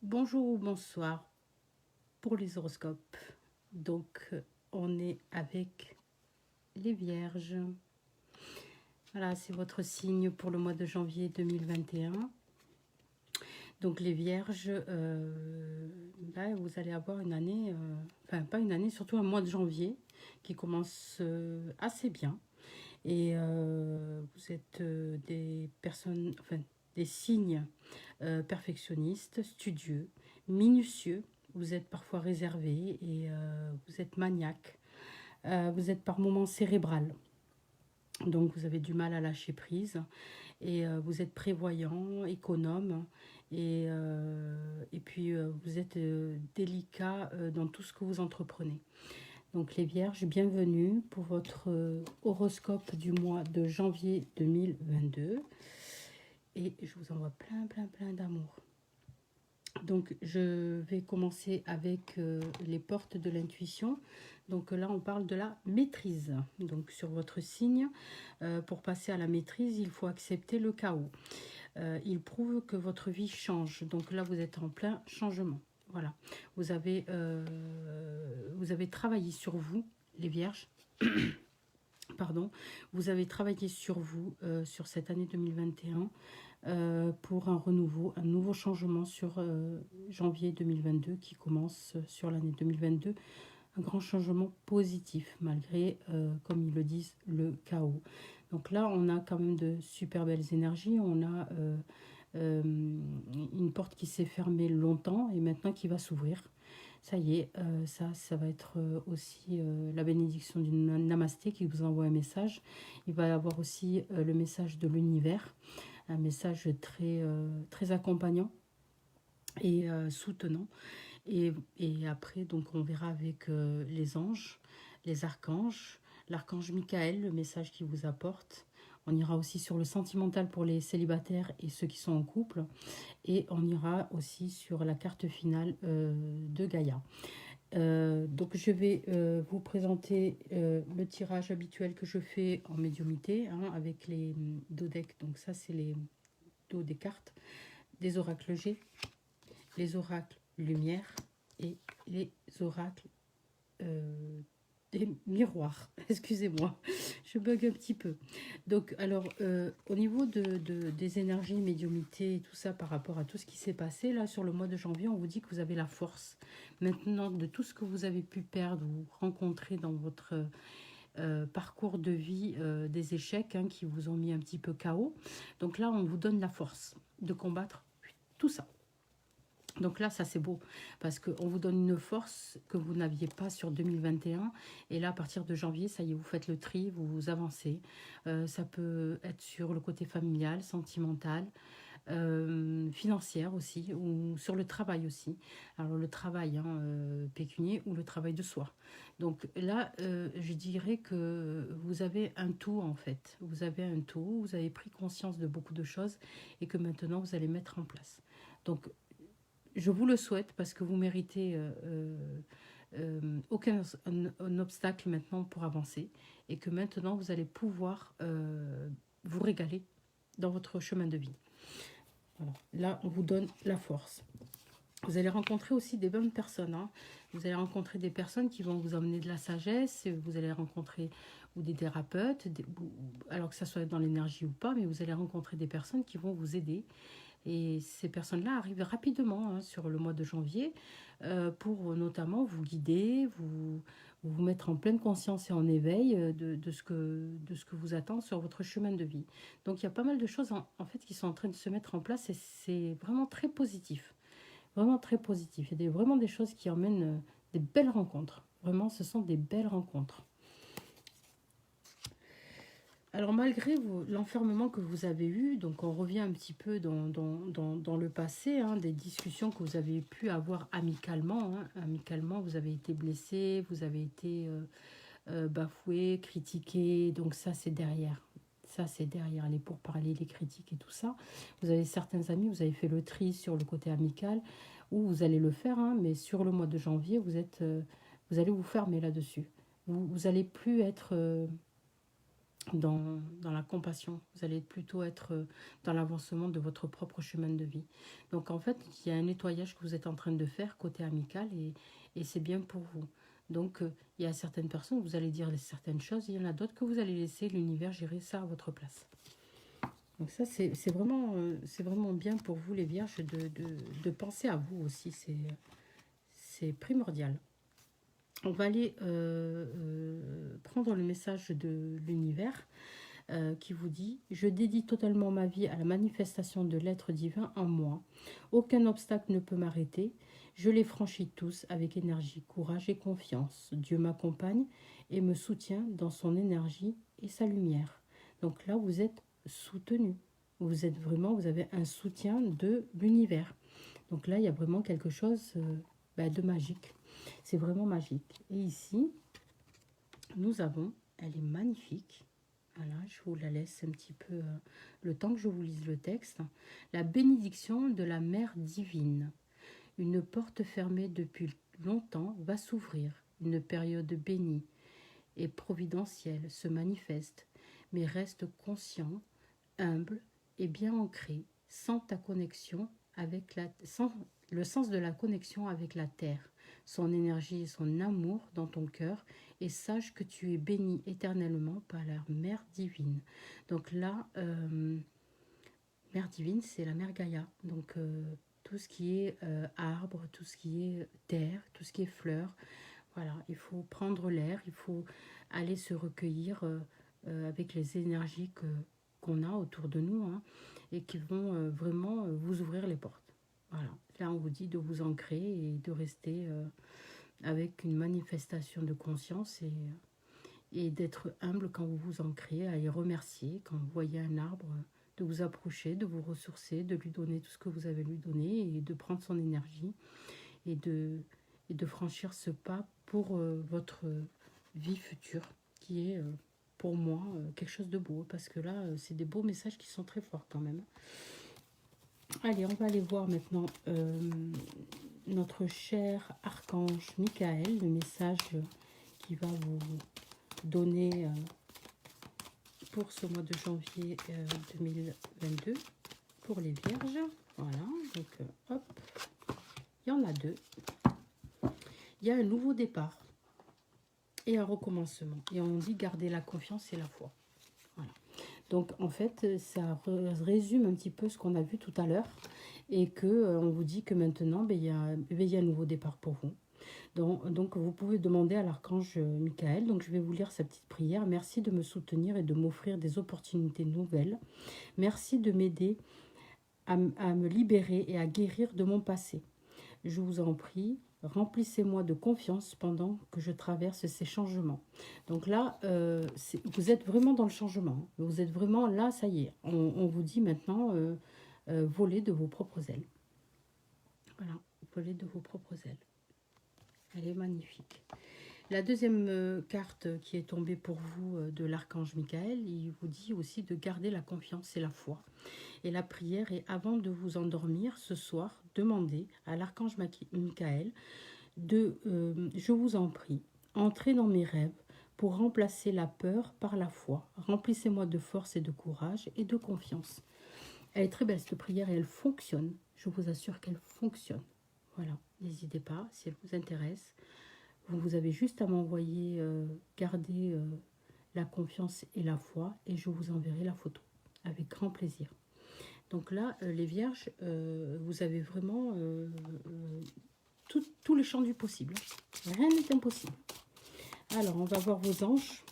Bonjour ou bonsoir pour les horoscopes. Donc, on est avec les Vierges. Voilà, c'est votre signe pour le mois de janvier 2021. Donc, les Vierges, là, vous allez avoir une année, enfin, pas une année, surtout un mois de janvier qui commence assez bien. Et vous êtes des personnes, enfin, des signes perfectionnistes, studieux, minutieux. Vous êtes parfois réservé et vous êtes maniaque. Vous êtes par moments cérébral. Donc vous avez du mal à lâcher prise et vous êtes prévoyant, économe et puis vous êtes délicat dans tout ce que vous entreprenez. Donc les Vierges, bienvenue pour votre horoscope du mois de janvier 2022 et je vous envoie plein d'amour. Donc je vais commencer avec les portes de l'intuition. Donc là on parle de la maîtrise. Donc sur votre signe, pour passer à la maîtrise, il faut accepter le chaos. Il prouve que votre vie change. Donc là vous êtes en plein changement. Voilà. Vous avez travaillé sur vous, les Vierges. Pardon. Vous avez travaillé sur vous sur cette année 2021 pour un renouveau, un nouveau changement sur janvier 2022 qui commence sur l'année 2022. Un grand changement positif malgré, comme ils le disent, le chaos. Donc là, on a quand même de super belles énergies. On a une porte qui s'est fermée longtemps et maintenant qui va s'ouvrir. Ça y est, ça va être aussi la bénédiction d'une namasté qui vous envoie un message. Il va y avoir aussi le message de l'univers, un message très accompagnant et soutenant. Et après, donc, on verra avec les anges, les archanges, l'archange Michael, le message qu'il vous apporte. On ira aussi sur le sentimental pour les célibataires et ceux qui sont en couple. Et on ira aussi sur la carte finale de Gaïa. Donc je vais vous présenter le tirage habituel que je fais en médiumité avec les dos decks. Donc ça c'est les dos des cartes, des oracles G, les oracles lumière et les oracles des miroirs. Excusez-moi, je bug un petit peu. Donc, alors, au niveau des énergies, médiumité et tout ça, par rapport à tout ce qui s'est passé, là, sur le mois de janvier, on vous dit que vous avez la force. Maintenant, de tout ce que vous avez pu perdre ou rencontrer dans votre parcours de vie, des échecs qui vous ont mis un petit peu KO. Donc là, on vous donne la force de combattre tout ça. Donc là, ça c'est beau, parce qu'on vous donne une force que vous n'aviez pas sur 2021. Et là, à partir de janvier, ça y est, vous faites le tri, vous avancez. Ça peut être sur le côté familial, sentimental, financière aussi, ou sur le travail aussi. Alors le travail pécunier ou le travail de soi. Donc là, je dirais que vous avez un tout en fait. Vous avez un tout, vous avez pris conscience de beaucoup de choses et que maintenant, vous allez mettre en place. Donc je vous le souhaite parce que vous méritez aucun un obstacle maintenant pour avancer et que maintenant vous allez pouvoir vous régaler dans votre chemin de vie. Voilà. Là, on vous donne la force. Vous allez rencontrer aussi des bonnes personnes. Vous allez rencontrer des personnes qui vont vous amener de la sagesse. Vous allez rencontrer ou des thérapeutes, alors que ça soit dans l'énergie ou pas, mais vous allez rencontrer des personnes qui vont vous aider. Et ces personnes-là arrivent rapidement sur le mois de janvier pour notamment vous guider, vous mettre en pleine conscience et en éveil de ce que vous attend sur votre chemin de vie. Donc il y a pas mal de choses en fait qui sont en train de se mettre en place et c'est vraiment très positif. Vraiment très positif. Il y a vraiment des choses qui emmènent des belles rencontres. Vraiment, ce sont des belles rencontres. Alors malgré l'enfermement que vous avez eu, donc on revient un petit peu dans le passé, des discussions que vous avez pu avoir amicalement. Amicalement, vous avez été blessé, vous avez été bafoué, critiqué, donc ça c'est derrière. Ça c'est derrière les pourparlers, les critiques et tout ça. Vous avez certains amis, vous avez fait le tri sur le côté amical, ou vous allez le faire, mais sur le mois de janvier, vous allez vous fermer là-dessus. Vous allez plus être... dans la compassion. Vous allez plutôt être dans l'avancement de votre propre chemin de vie. Donc en fait, il y a un nettoyage que vous êtes en train de faire côté amical et c'est bien pour vous. Donc il y a certaines personnes, vous allez dire certaines choses, il y en a d'autres que vous allez laisser l'univers gérer ça à votre place. Donc ça, c'est vraiment bien pour vous les vierges de penser à vous aussi, c'est primordial. On va aller prendre le message de l'univers qui vous dit « Je dédie totalement ma vie à la manifestation de l'être divin en moi. Aucun obstacle ne peut m'arrêter. Je les franchis tous avec énergie, courage et confiance. Dieu m'accompagne et me soutient dans son énergie et sa lumière. » Donc là, vous êtes soutenu. Vous êtes vraiment, vous avez un soutien de l'univers. Donc là, il y a vraiment quelque chose de magique. C'est vraiment magique. Et ici, nous avons, elle est magnifique. Voilà, je vous la laisse un petit peu le temps que je vous lise le texte. La bénédiction de la Mère divine. Une porte fermée depuis longtemps va s'ouvrir. Une période bénie et providentielle se manifeste, mais reste conscient, humble et bien ancré, sans le sens de la connexion avec la terre, son énergie et son amour dans ton cœur, et sache que tu es béni éternellement par la Mère divine. Donc là, Mère divine, c'est la Mère Gaïa. Donc tout ce qui est arbre, tout ce qui est terre, tout ce qui est fleurs, voilà, il faut prendre l'air, il faut aller se recueillir avec les énergies qu'on a autour de nous hein, et qui vont vraiment vous ouvrir les portes. Voilà, là on vous dit de vous ancrer et de rester avec une manifestation de conscience et d'être humble quand vous vous ancrez, à les remercier quand vous voyez un arbre, de vous approcher, de vous ressourcer, de lui donner tout ce que vous avez lui donné et de prendre son énergie et de franchir ce pas pour votre vie future qui est pour moi quelque chose de beau parce que là c'est des beaux messages qui sont très forts quand même. Allez, on va aller voir maintenant notre cher archange Michael, le message qui va vous donner pour ce mois de janvier 2022 pour les vierges. Voilà, donc hop, il y en a deux. Il y a un nouveau départ et un recommencement. Et on dit garder la confiance et la foi. Voilà. Donc en fait, ça résume un petit peu ce qu'on a vu tout à l'heure. Et que on vous dit que maintenant, il y a un nouveau départ pour vous. Donc vous pouvez demander à l'archange Michael. Donc je vais vous lire sa petite prière. Merci de me soutenir et de m'offrir des opportunités nouvelles. Merci de m'aider à me libérer et à guérir de mon passé. Je vous en prie, remplissez-moi de confiance pendant que je traverse ces changements. Donc là, vous êtes vraiment dans le changement. Vous êtes vraiment là, ça y est. On vous dit maintenant, voler de vos propres ailes. Voilà, voler de vos propres ailes. Elle est magnifique. La deuxième carte qui est tombée pour vous de l'archange Michael, il vous dit aussi de garder la confiance et la foi. Et la prière est avant de vous endormir ce soir, demandez à l'archange Michael je vous en prie, entrez dans mes rêves pour remplacer la peur par la foi. Remplissez-moi de force et de courage et de confiance. Elle est très belle cette prière et elle fonctionne. Je vous assure qu'elle fonctionne. Voilà, n'hésitez pas si elle vous intéresse. Vous avez juste à m'envoyer garder la confiance et la foi et je vous enverrai la photo avec grand plaisir. Donc là, les vierges, vous avez vraiment tout le champ du possible. Rien n'est impossible. Alors, on va voir vos anges.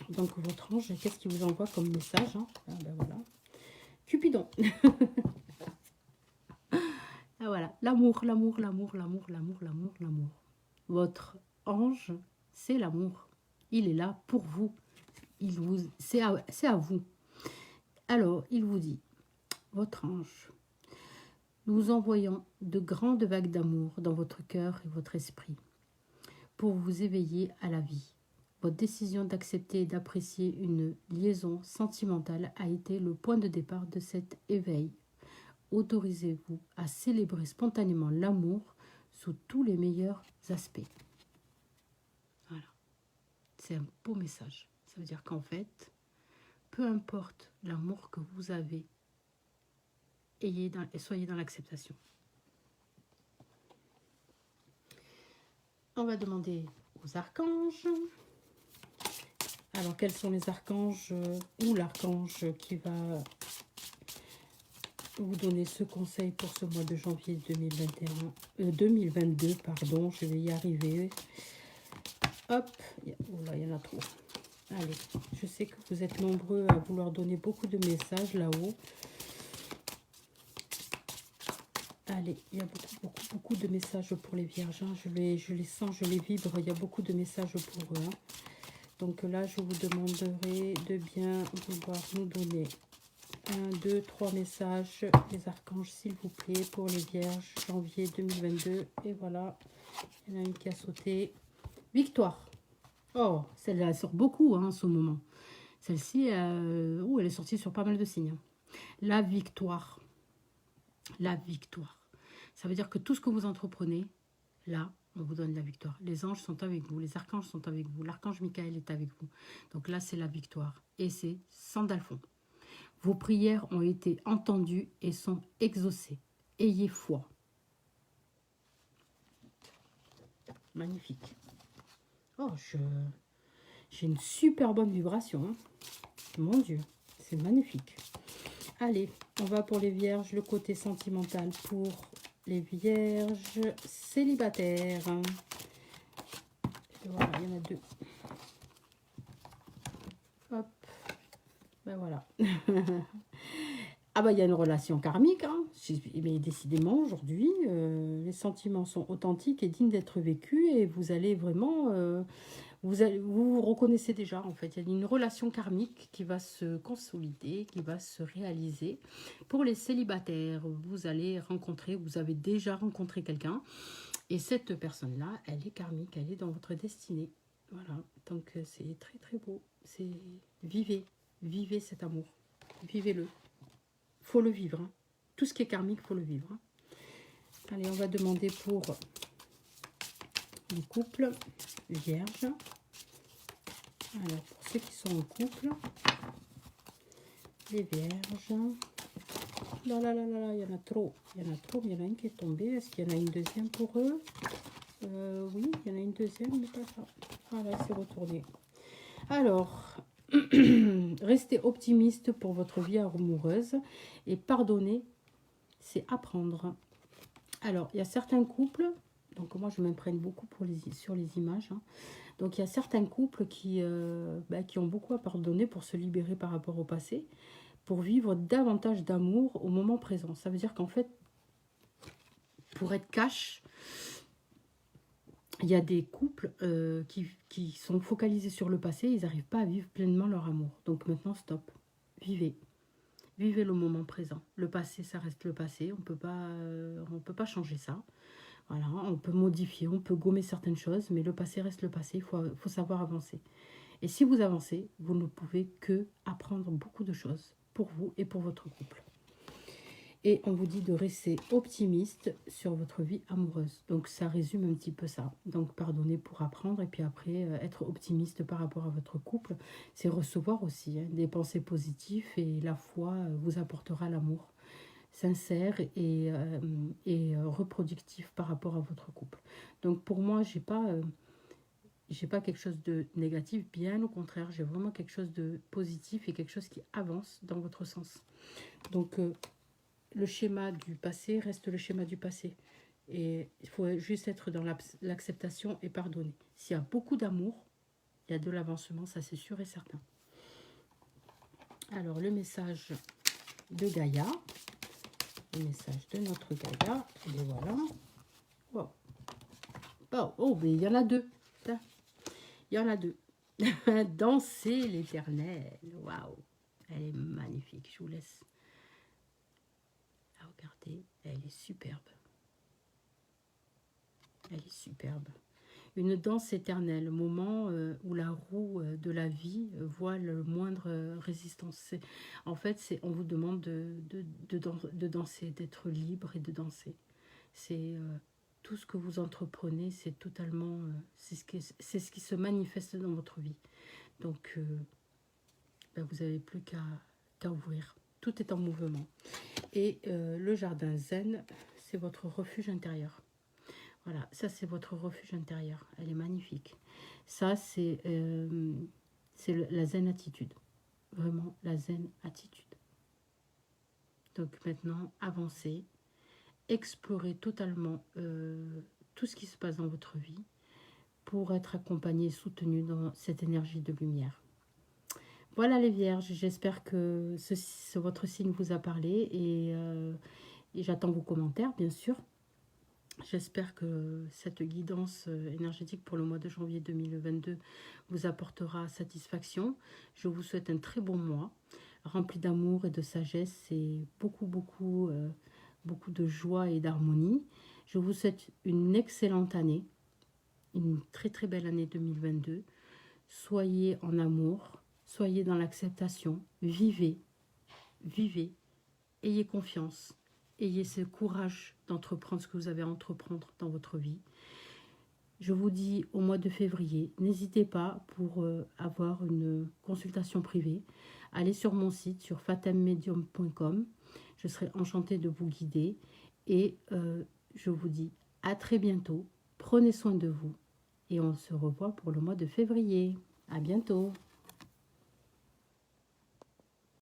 Donc, votre ange, qu'est-ce qu'il vous envoie comme message hein ah, ben voilà. Cupidon. Ah voilà, l'amour, l'amour, l'amour, l'amour, l'amour, l'amour, l'amour. Votre ange, c'est l'amour. Il est là pour vous. C'est à vous. Alors, il vous dit, votre ange, nous envoyons de grandes vagues d'amour dans votre cœur et votre esprit pour vous éveiller à la vie. Votre décision d'accepter et d'apprécier une liaison sentimentale a été le point de départ de cet éveil. Autorisez-vous à célébrer spontanément l'amour sous tous les meilleurs aspects. Voilà. C'est un beau message. Ça veut dire qu'en fait, peu importe l'amour que vous avez, soyez dans l'acceptation. On va demander aux archanges. Alors, quels sont les archanges ou l'archange qui va vous donner ce conseil pour ce mois de janvier 2022, pardon, je vais y arriver. Hop, oh là, il y en a trop. Allez, je sais que vous êtes nombreux à vouloir donner beaucoup de messages là-haut. Allez, il y a beaucoup de messages pour les vierges. Hein. Je les sens, je les vibre. Il y a beaucoup de messages pour eux. Hein. Donc là, je vous demanderai de bien vouloir nous donner 1, 2, 3 messages, les archanges, s'il vous plaît, pour les vierges, janvier 2022. Et voilà, il y en a une qui a sauté. Victoire. Oh, celle-là, elle sort beaucoup hein, en ce moment. Celle-ci, elle est sortie sur pas mal de signes. La victoire. La victoire. Ça veut dire que tout ce que vous entreprenez, là, on vous donne la victoire. Les anges sont avec vous, les archanges sont avec vous, l'archange Michael est avec vous. Donc là, c'est la victoire. Et c'est sans dalfond. Vos prières ont été entendues et sont exaucées. Ayez foi. Magnifique. Oh, j'ai une super bonne vibration. Hein. Mon Dieu, c'est magnifique. Allez, on va pour les vierges, le côté sentimental pour les vierges célibataires. Voilà, il y en a 2. Hop, ben voilà. Ah bah il y a une relation karmique, hein. Mais décidément aujourd'hui, les sentiments sont authentiques et dignes d'être vécus et vous allez vraiment, vous reconnaissez déjà en fait, il y a une relation karmique qui va se consolider, qui va se réaliser. Pour les célibataires, vous allez rencontrer, vous avez déjà rencontré quelqu'un et cette personne-là, elle est karmique, elle est dans votre destinée. Voilà, donc c'est très très beau, c'est vivez cet amour, vivez-le. Faut le vivre. Hein. Tout ce qui est karmique, faut le vivre. Hein. Allez, on va demander pour les couples vierges. Alors, pour ceux qui sont en couple, les vierges. Là, là, là, là, il y en a trop. Il y en a trop, il y en a une qui est tombée. Est-ce qu'il y en a une deuxième pour eux? Oui, il y en a une deuxième, mais pas ça. Voilà, c'est retourné. Alors, restez optimiste pour votre vie amoureuse et pardonner, c'est apprendre. Alors, il y a certains couples, donc moi je m'imprègne beaucoup sur les images, hein. Donc il y a certains couples qui ont beaucoup à pardonner pour se libérer par rapport au passé, pour vivre davantage d'amour au moment présent. Ça veut dire qu'en fait, pour être cash, il y a des couples qui sont focalisés sur le passé, ils n'arrivent pas à vivre pleinement leur amour. Donc maintenant, stop, vivez. Vivez le moment présent. Le passé, ça reste le passé. On peut pas changer ça. Voilà, on peut modifier, on peut gommer certaines choses, mais le passé reste le passé. Il faut savoir avancer. Et si vous avancez, vous ne pouvez que apprendre beaucoup de choses pour vous et pour votre couple. Et on vous dit de rester optimiste sur votre vie amoureuse. Donc ça résume un petit peu ça. Donc pardonnez pour apprendre et puis après être optimiste par rapport à votre couple. C'est recevoir aussi des pensées positives et la foi vous apportera l'amour sincère et reproductif par rapport à votre couple. Donc pour moi, j'ai pas quelque chose de négatif, bien au contraire, j'ai vraiment quelque chose de positif et quelque chose qui avance dans votre sens. Donc le schéma du passé reste le schéma du passé. Et il faut juste être dans l'acceptation et pardonner. S'il y a beaucoup d'amour, il y a de l'avancement, ça c'est sûr et certain. Alors le message de Gaïa, le message de notre Gaïa, et voilà. Wow. Oh, mais il y en a 2. Il y en a 2. Danser l'éternel. Waouh. Elle est magnifique. Je vous laisse la regarder. Elle est superbe. Elle est superbe. Une danse éternelle, moment où la roue de la vie voit le moindre résistance. En fait, on vous demande de danser, d'être libre et de danser. C'est tout ce que vous entreprenez, c'est totalement, c'est ce qui se manifeste dans votre vie. Donc, ben, vous n'avez plus qu'à ouvrir. Tout est en mouvement. Et le jardin zen, c'est votre refuge intérieur. Voilà, ça c'est votre refuge intérieur. Elle est magnifique. Ça, c'est la zen attitude. Vraiment, la zen attitude. Donc maintenant, avancez. Explorez totalement tout ce qui se passe dans votre vie pour être accompagné et soutenu dans cette énergie de lumière. Voilà les vierges, j'espère que votre signe vous a parlé et j'attends vos commentaires bien sûr. J'espère que cette guidance énergétique pour le mois de janvier 2022 vous apportera satisfaction. Je vous souhaite un très bon mois, rempli d'amour et de sagesse et beaucoup de joie et d'harmonie. Je vous souhaite une excellente année, une très belle année 2022. Soyez en amour, soyez dans l'acceptation, vivez, ayez confiance, ayez ce courage d'entreprendre ce que vous avez à entreprendre dans votre vie. Je vous dis au mois de février, n'hésitez pas pour avoir une consultation privée. Allez sur mon site, sur fatemmedium.com. Je serai enchantée de vous guider. Et je vous dis à très bientôt. Prenez soin de vous. Et on se revoit pour le mois de février. À bientôt.